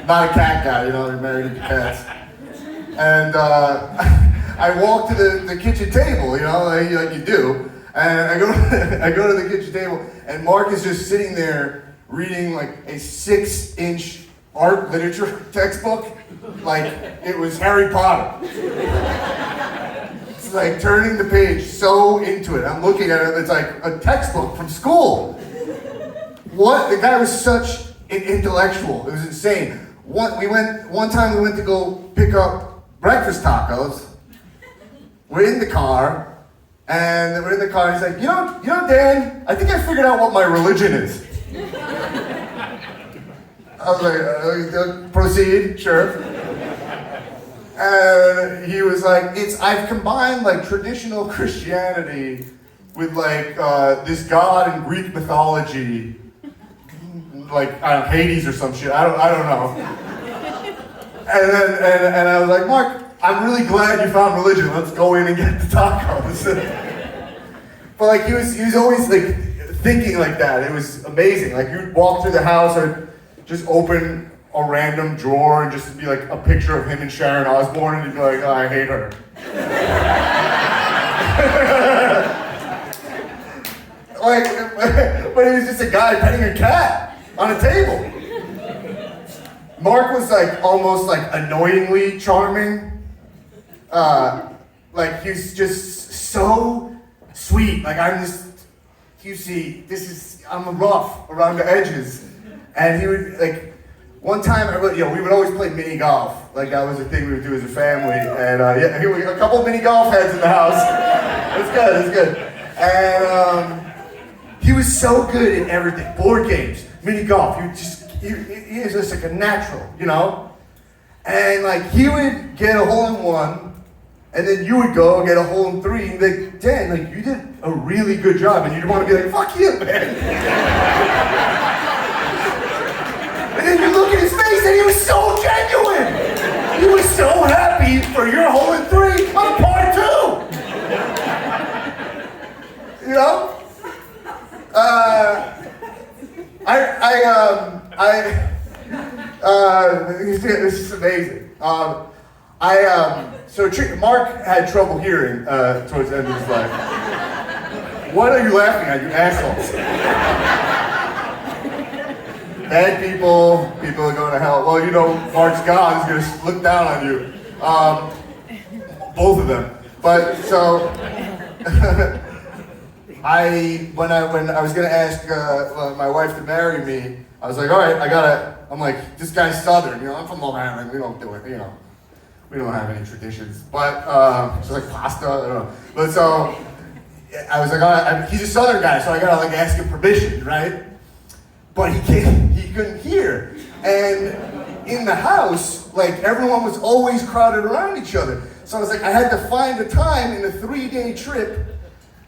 Not a cat guy, you know, you're married to cats. And I walk to the kitchen table, you know, like you do. And I go to the kitchen table, and Mark is just sitting there reading like a 6-inch art literature textbook, like it was Harry Potter. It's like turning the page so into it. I'm looking at it, it's like a textbook from school. What? The guy was such an intellectual. It was insane. One time we went to go pick up breakfast tacos. We're in the car, and he's like, you know, Dan, I think I figured out what my religion is. I was like, proceed, sure. And he was like, I've combined like traditional Christianity with like this god in Greek mythology, like Hades or some shit. I don't know. And I was like, Mark, I'm really glad you found religion. Let's go in and get the tacos. But like he was always like thinking like that. It was amazing. Like you'd walk through the house or just open a random drawer and just be like a picture of him and Sharon Osbourne, and you'd be like, oh, I hate her. But he was just a guy petting a cat on a table. Mark was like almost like annoyingly charming. Like he's just so sweet. Like I'm rough around the edges. And he would like, one time, we would always play mini golf. Like that was a thing we would do as a family. And a couple of mini golf heads in the house. It's good. And he was so good at everything. Board games, mini golf. He is just like a natural, you know? And like he would get a hole in one, and then you would go and get a hole in 3, and be like, Dan, like you did a really good job, and you'd want to be like, fuck you, man. And then you look at his face, and he was so genuine. He was so happy for your hole in 3 on part 2. You know? This is amazing. So Mark had trouble hearing towards the end of his life. What are you laughing at, you assholes? bad people, people are going to hell. Well, you know, Mark's God is going to look down on you. Both of them. But so, when I was going to ask my wife to marry me, I was like, all right, I'm like, this guy's Southern, you know, I'm from Long Island, we don't do it, you know. We don't have any traditions. But, she's like pasta, I don't know. But so, I was like, all right, he's a Southern guy, so I gotta like ask him permission, right? But he couldn't hear. And in the house, like everyone was always crowded around each other. So I was like, I had to find a time in a 3-day trip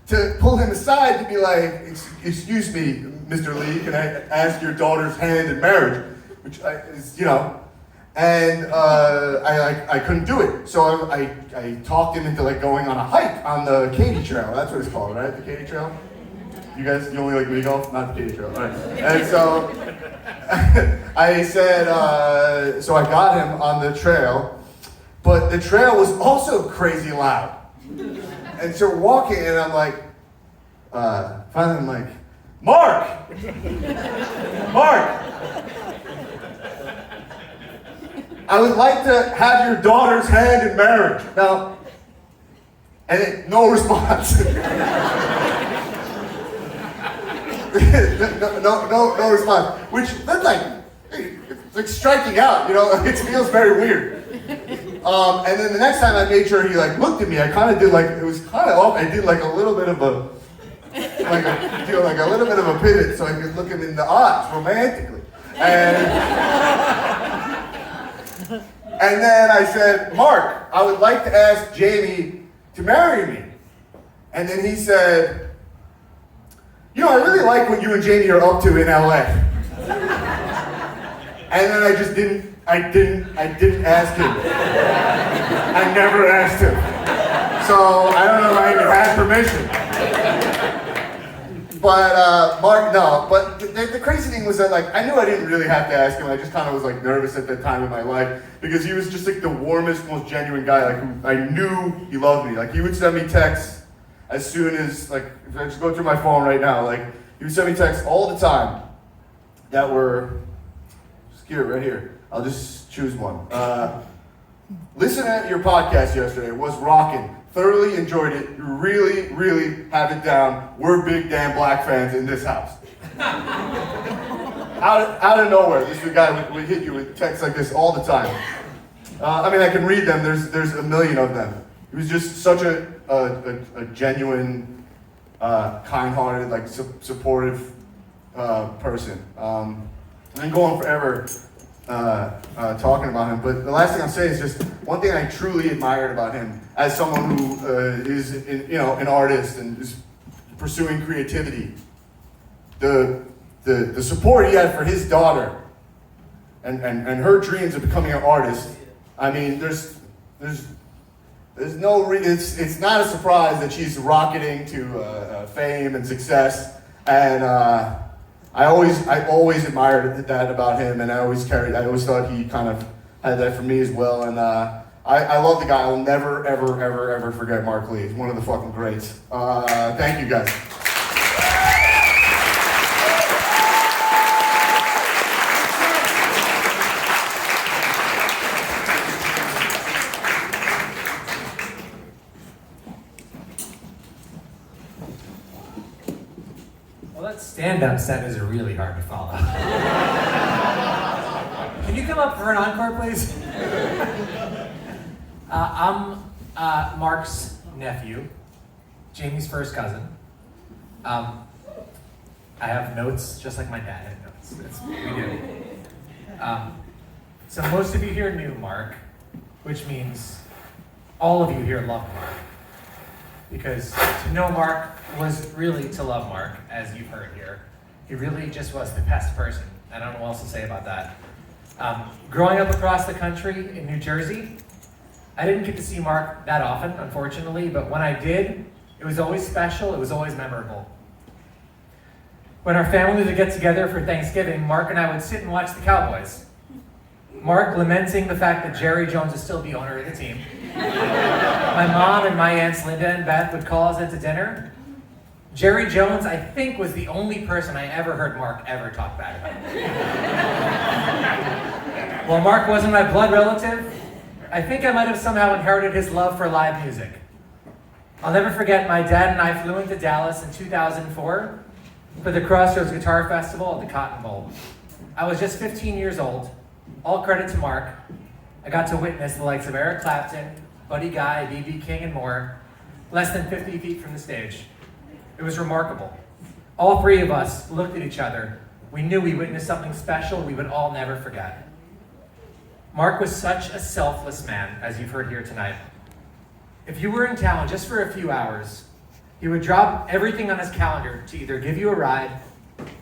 to pull him aside to be like, excuse me, Mr. Lee, can I ask your daughter's hand in marriage? Which is, you know, and I couldn't do it. So I talked him into like going on a hike on the Katy Trail. That's what it's called, right? The Katy Trail? You guys, you only like mini golf? Not the Katy Trail. All right. And so I said, so I got him on the trail, but the trail was also crazy loud. And so we're walking, and I'm like, finally I'm like, Mark! Mark! I would like to have your daughter's hand in marriage. Now, no response. no response. Which, that's like, it's like striking out, you know? It feels very weird. And then the next time I made sure he like looked at me, I kind of did like, it was kind of off, I did like a little bit of a, like a little bit of a pivot so I could look him in the eyes romantically. And then I said, Mark, I would like to ask Jamie to marry me. And then he said, you know, I really like what you and Jamie are up to in LA. And then I just didn't ask him. I never asked him. So I don't know if I even had permission. But Mark, no. But the crazy thing was that like I knew I didn't really have to ask him. I just kind of was like nervous at that time in my life because he was just like the warmest, most genuine guy. Like who I knew he loved me. Like he would send me texts as soon as like if I just go through my phone right now. Like he would send me texts all the time that were just here, right here. I'll just choose one. Listen to your podcast yesterday. It was rocking. Thoroughly enjoyed it. You really, really have it down. We're big damn Black fans in this house. out of nowhere, this guy would hit you with texts like this all the time. I mean, I can read them. There's a million of them. He was just such a genuine, kind-hearted, like supportive person. I can go on forever talking about him, but the last thing I'll say is just one thing I truly admired about him as someone who is an artist and is pursuing creativity. The support he had for his daughter and her dreams of becoming an artist. I mean, there's no it's not a surprise that she's rocketing to fame and success, and I always admired that about him, and I always thought he kind of had that for me as well, and I love the guy. I'll never, ever forget Mark Lee. He's one of the fucking greats. Thank you guys. Stand-up set is really hard to follow. Can you come up for an encore, please? I'm Mark's nephew, Jamie's first cousin. I have notes just like my dad had notes. We do. So most of you here knew Mark, which means all of you here love Mark. Because to know Mark was really to love Mark, as you've heard here. He really just was the best person. I don't know what else to say about that. Growing up across the country in New Jersey, I didn't get to see Mark that often, unfortunately, but when I did, it was always special, it was always memorable. When our family would get together for Thanksgiving, Mark and I would sit and watch the Cowboys. Mark lamenting the fact that Jerry Jones is still the owner of the team. My mom and my aunts Linda and Beth would call us into dinner. Jerry Jones, I think, was the only person I ever heard Mark ever talk bad about. While Mark wasn't my blood relative, I think I might have somehow inherited his love for live music. I'll never forget my dad and I flew into Dallas in 2004 for the Crossroads Guitar Festival at the Cotton Bowl. I was just 15 years old. All credit to Mark. I got to witness the likes of Eric Clapton, Buddy Guy, B.B. King, and more, less than 50 feet from the stage. It was remarkable. All three of us looked at each other. We knew we witnessed something special we would all never forget. Mark was such a selfless man, as you've heard here tonight. If you were in town just for a few hours, he would drop everything on his calendar to either give you a ride,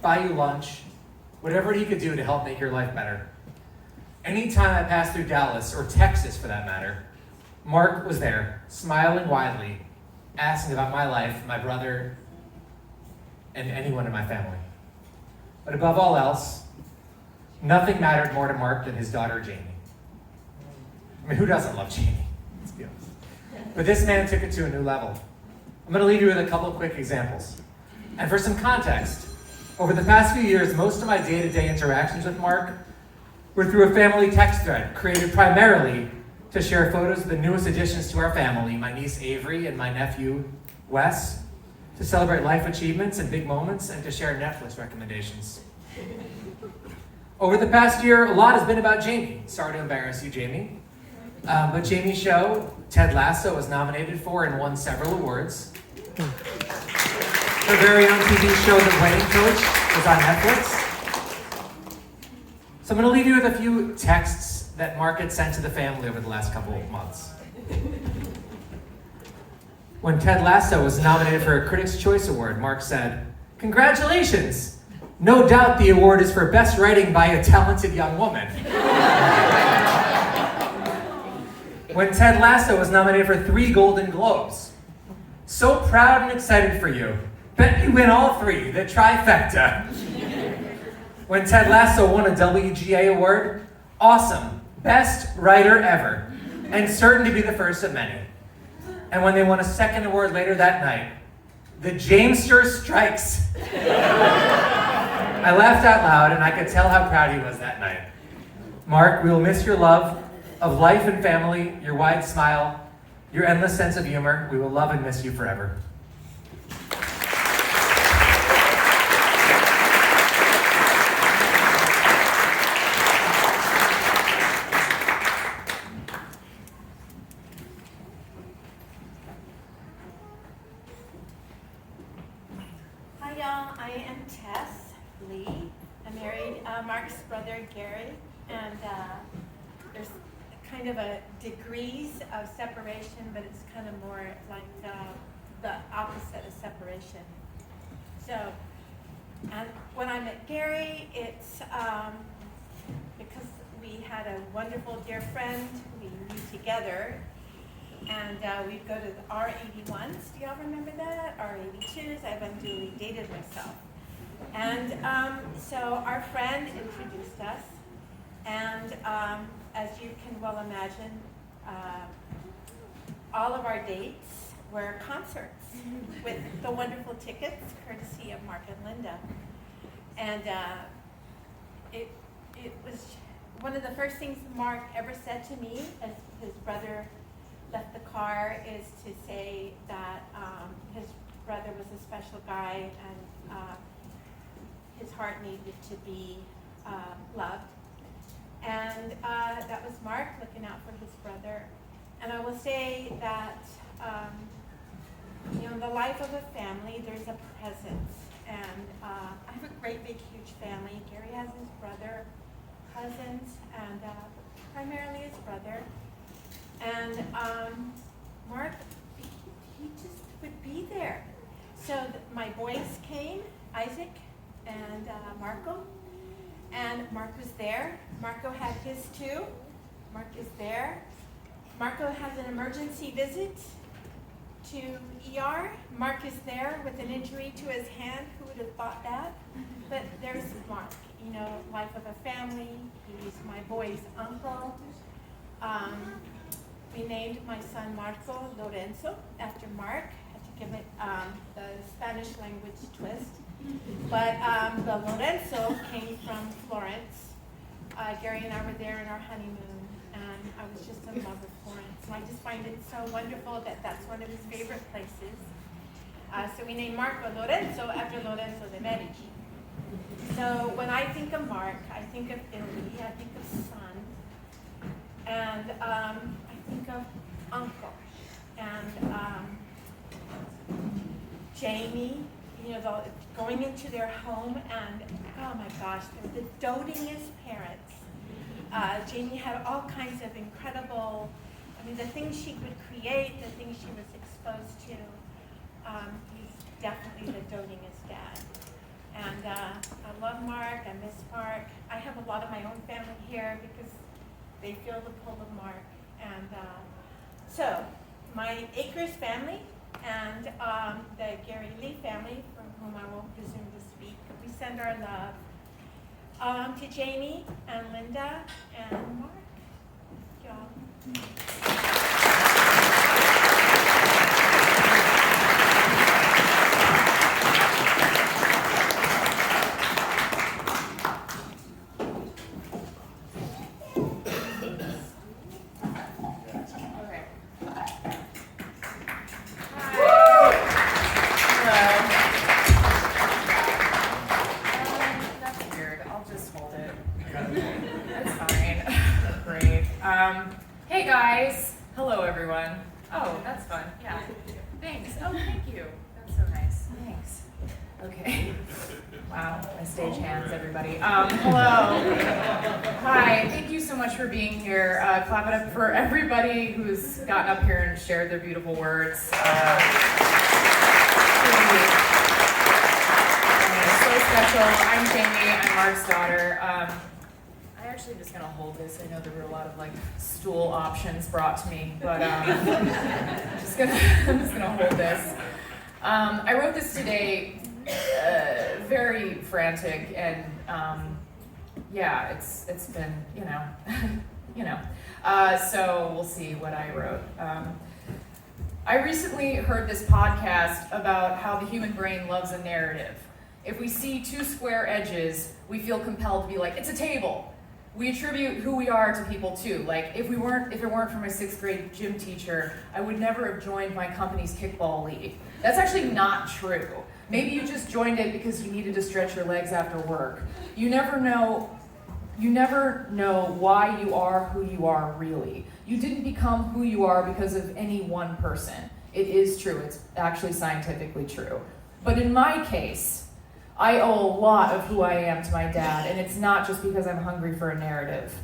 buy you lunch, whatever he could do to help make your life better. Anytime I passed through Dallas, or Texas for that matter, Mark was there, smiling widely, asking about my life, my brother, and anyone in my family. But above all else, nothing mattered more to Mark than his daughter, Jamie. I mean, who doesn't love Jamie? Let's be honest. But this man took it to a new level. I'm going to leave you with a couple of quick examples. And for some context, over the past few years, most of my day-to-day interactions with Mark were through a family text thread created primarily to share photos of the newest additions to our family, my niece Avery and my nephew Wes, to celebrate life achievements and big moments, and to share Netflix recommendations. Over the past year, a lot has been about Jamie. Sorry to embarrass you, Jamie. But Jamie's show, Ted Lasso, was nominated for and won several awards. Her very own TV show, The Wedding Coach, was on Netflix. So I'm going to leave you with a few texts that Mark had sent to the family over the last couple of months. When Ted Lasso was nominated for a Critics' Choice Award, Mark said, "Congratulations! No doubt the award is for best writing by a talented young woman." When Ted Lasso was nominated for 3 Golden Globes, "So proud and excited for you. Bet you win all 3, the trifecta." When Ted Lasso won a WGA award, "Awesome, best writer ever, and certain to be the first of many." And when they won a second award later that night, "The Jamester strikes." I laughed out loud, and I could tell how proud he was that night. Mark, we will miss your love of life and family, your wide smile, your endless sense of humor. We will love and miss you forever. Hi y'all, I am Tess Lee. I married Mark's brother Gary, and there's kind of a degrees of separation, but it's kind of more like the opposite of separation. So, and when I met Gary, it's because we had a wonderful dear friend. We knew together, and we'd go to the R81s. Do y'all remember that? R82s. I've unduly dated myself. And so our friend introduced us, and as you can well imagine, all of our dates were concerts with the wonderful tickets, courtesy of Mark and Linda. And it was one of the first things Mark ever said to me as his brother left the car is to say that his brother was a special guy, and his heart needed to be loved. And that was Mark looking out for his brother. And I will say that, in the life of a family, there's a presence. And I have a great, big, huge family. Gary has his brother, cousins, and primarily his brother. And Mark, he just would be there. So my boys came, Isaac and Marco. And Mark was there. Marco had his too. Mark is there. Marco has an emergency visit to ER. Mark is there with an injury to his hand. Who would have thought that? But there's Mark, life of a family. He's my boy's uncle. We named my son Marco Lorenzo after Mark. I had to give it the Spanish Spanish language twist. But the Lorenzo came from Florence. Gary and I were there in our honeymoon, and I was just in love with Florence. And I just find it so wonderful that that's one of his favorite places. So we named Marco Lorenzo after Lorenzo de Medici. So when I think of Mark, I think of Italy, I think of sun, and I think of uncle, and Jamie, going into their home, and oh my gosh, they're the dotingest parents. Jamie had all kinds of incredible, the things she could create, the things she was exposed to. He's definitely the dotingest dad. And I love Mark, I miss Mark. I have a lot of my own family here because they feel the pull of Mark. And so, my Akers family and the Gary Lee family, from whom I won't presume to speak, we send our love to Jamie and Linda and Mark. Thank y'all. Hey guys! Hello everyone. Oh, that's fun. Yeah. Thanks. Oh, thank you. That's so nice. Thanks. Okay. Wow, my stage hands, everybody. Hello. Hi, thank you so much for being here. Clap it up for everybody who's gotten up here and shared their beautiful words. So special. I'm Jamie. I'm Mark's daughter. I'm actually just gonna hold this. I know there were a lot of stool options brought to me, but I'm just gonna hold this. I wrote this today, very frantic, and yeah, it's been so we'll see what I wrote. I recently heard this podcast about how the human brain loves a narrative. If we see two square edges, we feel compelled to be like, it's a table. We attribute who we are to people too. If it weren't for my 6th grade gym teacher, I would never have joined my company's kickball league. That's actually not true. Maybe you just joined it because you needed to stretch your legs after work. You never know why you are who you are really. You didn't become who you are because of any one person. It is true, it's actually scientifically true. But in my case, I owe a lot of who I am to my dad, and it's not just because I'm hungry for a narrative.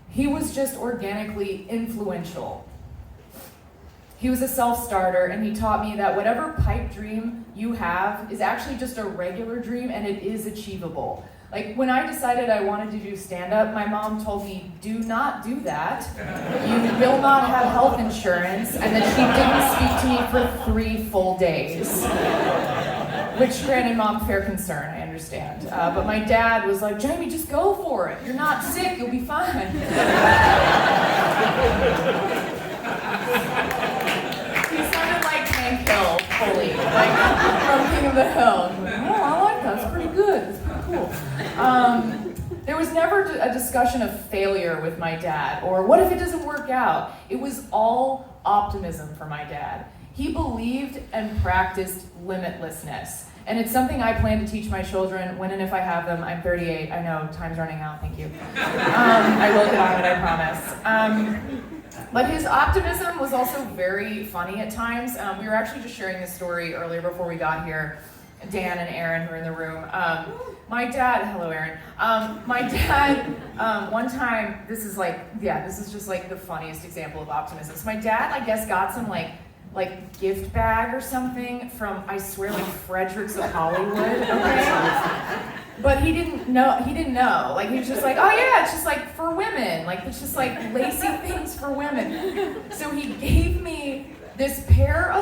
He was just organically influential. He was a self-starter, and he taught me that whatever pipe dream you have is actually just a regular dream, and it is achievable. When I decided I wanted to do stand-up, my mom told me, do not do that. You will not have health insurance, and that she didn't speak to me for 3 full days. Which, granted, Mom, fair concern, I understand. But my dad was like, Jamie, just go for it. You're not sick, you'll be fine. He sounded like Hank Hill, fully. From King of the Hill. Oh, I like that, it's pretty good, it's pretty cool. There was never a discussion of failure with my dad, or what if it doesn't work out? It was all optimism for my dad. He believed and practiced limitlessness. And it's something I plan to teach my children when and if I have them. I'm 38, I know, time's running out, thank you. I will get on it, I promise. But his optimism was also very funny at times. We were actually just sharing this story earlier before we got here. Dan and Aaron who are in the room. My dad, hello Aaron. My dad, one time, this is just the funniest example of optimism. So my dad, I guess, got some gift bag or something from, I swear, Fredericks of Hollywood, okay? But he didn't know. He was just oh yeah, it's just for women. It's just lacy things for women. So he gave me this pair of